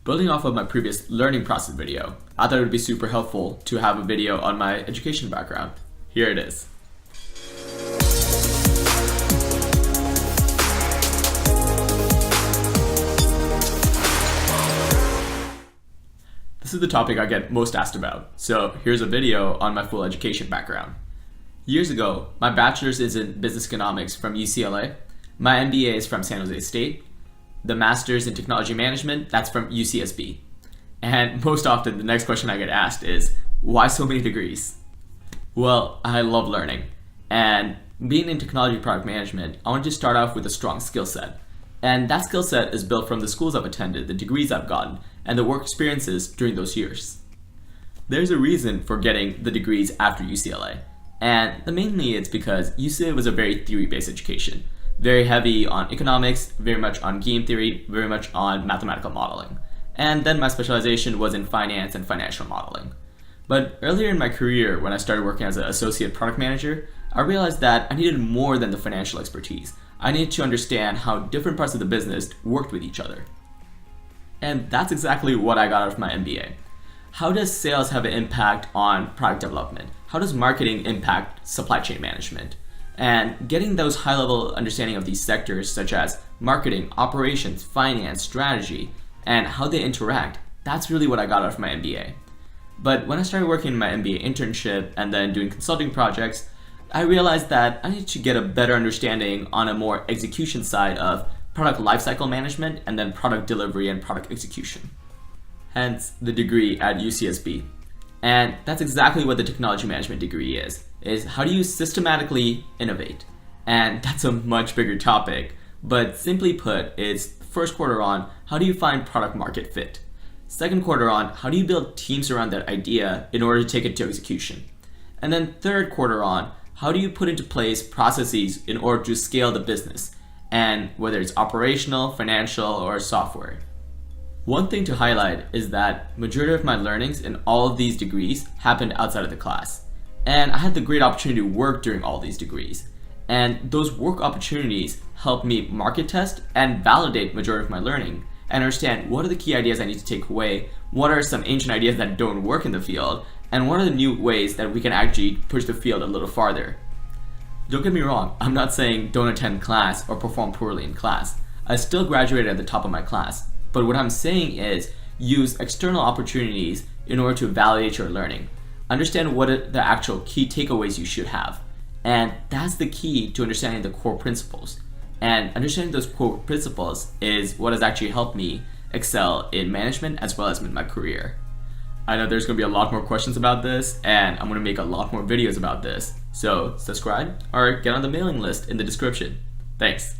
Building off of my previous learning process video, I thought it would be super helpful to have a video on my education background. Here it is. This is the topic I get most asked about, so here's a video on my full education background. Years ago, my bachelor's is in business economics from UCLA, my MBA is from San Jose State, the master's in technology management, that's from UCSB. And most often, the next question I get asked is, why so many degrees? Well, I love learning, and being in technology product management, I wanted to start off with a strong skill set. And that skill set is built from the schools I've attended, the degrees I've gotten, and the work experiences during those years. There's a reason for getting the degrees after UCLA, and mainly it's because UCLA was a very theory-based education. Very heavy on economics, very much on game theory, very much on mathematical modeling. And then my specialization was in finance and financial modeling. But earlier in my career, when I started working as an associate product manager, I realized that I needed more than the financial expertise. I needed to understand how different parts of the business worked with each other. And that's exactly what I got out of my MBA. How does sales have an impact on product development? How does marketing impact supply chain management? And getting those high-level understanding of these sectors such as marketing, operations, finance, strategy, and how they interact, that's really what I got out of my MBA. But when I started working in my MBA internship and then doing consulting projects, I realized that I needed to get a better understanding on a more execution side of product lifecycle management and then product delivery and product execution. Hence the degree at UCSB. And that's exactly what the technology management degree is how do you systematically innovate? And that's a much bigger topic, but simply put, it's first quarter on, how do you find product market fit? Second quarter on, how do you build teams around that idea in order to take it to execution? And then third quarter on, how do you put into place processes in order to scale the business? And whether it's operational, financial, or software. One thing to highlight is that majority of my learnings in all of these degrees happened outside of the class. And I had the great opportunity to work during all these degrees. And those work opportunities helped me market test and validate majority of my learning and understand what are the key ideas I need to take away, what are some ancient ideas that don't work in the field, and what are the new ways that we can actually push the field a little farther. Don't get me wrong, I'm not saying don't attend class or perform poorly in class. I still graduated at the top of my class, but what I'm saying is use external opportunities in order to validate your learning. Understand what are the actual key takeaways you should have. And that's the key to understanding the core principles. And understanding those core principles is what has actually helped me excel in management as well as in my career. I know there's going to be a lot more questions about this, and I'm going to make a lot more videos about this. So subscribe or get on the mailing list in the description. Thanks.